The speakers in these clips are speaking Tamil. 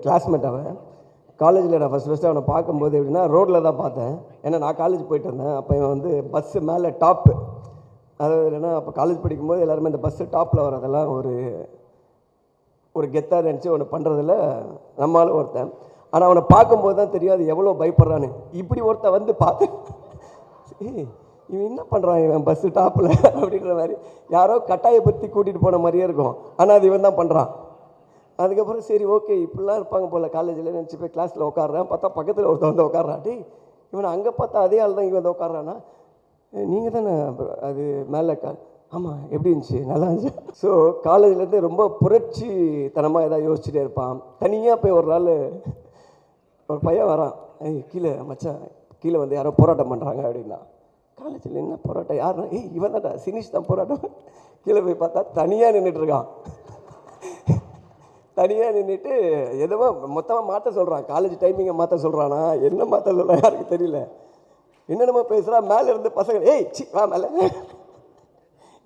கிளாஸ்மேட் அவன். காலேஜில் நான் ஃபஸ்ட்டு அவனை பார்க்கும்போது எப்படின்னா ரோட்டில் தான் பார்த்தேன். ஏன்னா நான் காலேஜ் போயிட்டு இருந்தேன். அப்போ இவன் வந்து பஸ்ஸு மேலே டாப்பு, அதாவது இல்லைன்னா அப்போ காலேஜ் படிக்கும்போது எல்லாருமே இந்த பஸ்ஸு டாப்பில் வரதெல்லாம் ஒரு கெத்தாக நினச்சி ஒன்று பண்ணுறதில்ல நம்மளால ஒருத்தன். ஆனால் அவனை பார்க்கும்போது தான் தெரியும் அது எவ்வளோ பயப்படுறான்னு. இப்படி ஒருத்தன் வந்து பார்த்தேன், இவன் என்ன பண்ணுறான் இவன் பஸ்ஸு டாப்பில் அப்படின்ற மாதிரி யாரோ கட்டாயப்படுத்தி கூட்டிகிட்டு போன மாதிரியே இருக்கும். ஆனால் அது இவன் தான் பண்ணுறான். அதுக்கப்புறம் சரி ஓகே இப்படிலாம் இருப்பாங்க போல் காலேஜில் நினச்சி போய் கிளாஸில் உட்காடுறேன். பார்த்தா பக்கத்தில் ஒருத்தன் வந்து உட்காடுறான். டே இவனை அங்கே பார்த்தா அதே ஆள் தான் இவன் வந்து உட்காடுறான்னா, நீங்கள் தானே அது மேலே ஆமாம் எப்படி இருந்துச்சு நல்லா இருந்துச்சு. ஸோ காலேஜ்லேருந்து ரொம்ப புரட்சி தனமாக எதாவது யோசிச்சுட்டே இருப்பான். தனியாக போய் ஒரு நாள் ஒரு பையன் வரான், கீழே மச்சான் கீழே வந்து யாரோ போராட்டம் பண்ணுறாங்க அப்படின்னா. காலேஜில் என்ன போராட்டம் யாருன்னா, இவன் தான்டா சினிஷ் தான் போராட்டம். கீழே போய் பார்த்தா தனியாக நின்றுட்டுருக்கான். தனியாக நின்றுட்டு எதுவோ மொத்தமாக மாற்ற சொல்கிறான். காலேஜ் டைமிங்கை மாற்ற சொல்கிறானா என்ன மாற்ற சொல்கிறான் யாருக்கு தெரியல. என்னென்னமோ பேசுகிறான். மேலே இருந்து பசங்க சி வா மேலே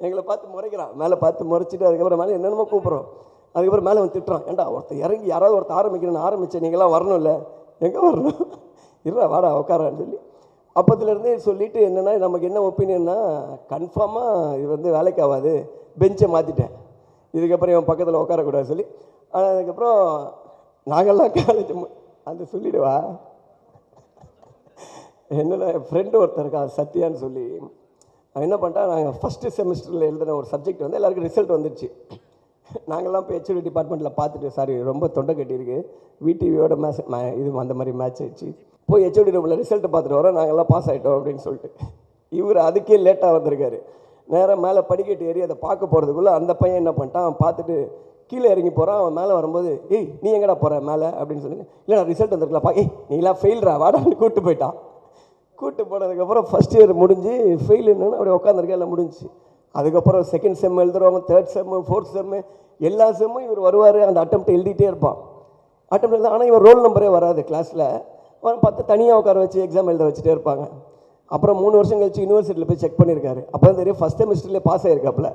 எங்களை பார்த்து முறைக்கிறான். மேலே பார்த்து முறைச்சிட்டு அதுக்கப்புறம் மேலே என்னென்னமோ கூப்பிட்றோம். அதுக்கப்புறம் மேலே வந்து திட்டுறான். ஏன்டா ஒருத்தர் இறங்கி யாராவது ஒருத்தர் ஆரம்பிக்கணும்னு ஆரம்பித்தேன், நீங்களாம் வரணும் இல்லை, எங்கே வரணும், இருடா வாடா உட்காரான்னு சொல்லி அப்பத்துலேருந்தே சொல்லிவிட்டு என்னென்னா நமக்கு என்ன ஒப்பீனியன்னா கன்ஃபார்மாக இது வந்து வேலைக்கு ஆகாது, பெஞ்சை மாற்றிட்டேன், இதுக்கப்புறம் இவன் பக்கத்தில் உட்காரக்கூடாது சொல்லி. ஆனால் அதுக்கப்புறம் நாங்கள்லாம் காலேஜ் அந்த சொல்லிவிடுவா என்னென்னா என் ஃப்ரெண்டு ஒருத்தர் இருக்கா சத்யான்னு சொல்லி. அவன் என்ன பண்ணிட்டா, நாங்கள் ஃபஸ்ட்டு செமஸ்டரில் எழுதின ஒரு சப்ஜெக்ட் வந்து எல்லாருக்கும் ரிசல்ட் வந்துடுச்சு. நாங்கள்லாம் போய் ஹெச்ஓடி டிபார்ட்மெண்ட்டில் பார்த்துட்டு சாரி ரொம்ப தொண்டை கட்டியிருக்கு விடிவியோட மேட்ச் இது அந்த மாதிரி மேட்ச் ஆயிடுச்சு, போய் ஹெச்ஓடி ரூமில் ரிசல்ட்டை பார்த்துட்டு வரோம், நாங்கள்லாம் பாஸ் ஆகிட்டோம் அப்படின்னு சொல்லிட்டு. இவர் அதுக்கே லேட்டாக வந்திருக்காரு. நேராக மேலே படிக்கட்டு ஏறி அதை பார்க்க போகிறதுக்குள்ளே அந்த பையன் என்ன பண்ணிட்டான், அவன் பார்த்துட்டு கீழே இறங்கி போகிறான். அவன் மேலே வரும்போது நீ எங்கடா போகிற மேலே அப்படின்னு சொல்லி, இல்லை நான் ரிசல்ட் வந்துருக்கலாப்பா, நீலாம் ஃபெயில்ரா வாடான்னு கூப்பிட்டு போயிட்டான். கூப்பிட்டு போனதுக்கப்புறம் ஃபஸ்ட் இயர் முடிஞ்சு ஃபெயில் என்னன்னு அப்படி உட்காந்துருக்கேன், எல்லாம் முடிஞ்சு. அதுக்கப்புறம் second sem எழுதுறவங்க, third sem, fourth sem, எல்லா செம்மும் இவர் வருவார். அந்த அட்டெம்ப்ட் எழுதிட்டே இருப்பான். அட்டெம்ப்ட் எழுத ஆனால் இவர் ரோல் நம்பரே வராது கிளாஸில். அவன் பார்த்து தனியாக உட்கார வச்சு எக்ஸாம் எழுத வச்சுட்டே இருப்பாங்க. அப்புறம் 3 வருஷம் கழிச்சு யூனிவர்சிட்டியில் போய் செக் பண்ணியிருக்காரு. அப்போ தான் தெரியும் ஃபஸ்ட் செமஸ்டர்லேயே பாஸ் ஆகிருக்காப்புல.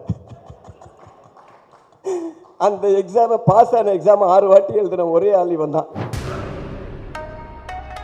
அந்த எக்ஸாமை பாஸ் ஆன எக்ஸாமை 6 வாட்டி எழுதின ஒரே ஆள் இவன் தான்.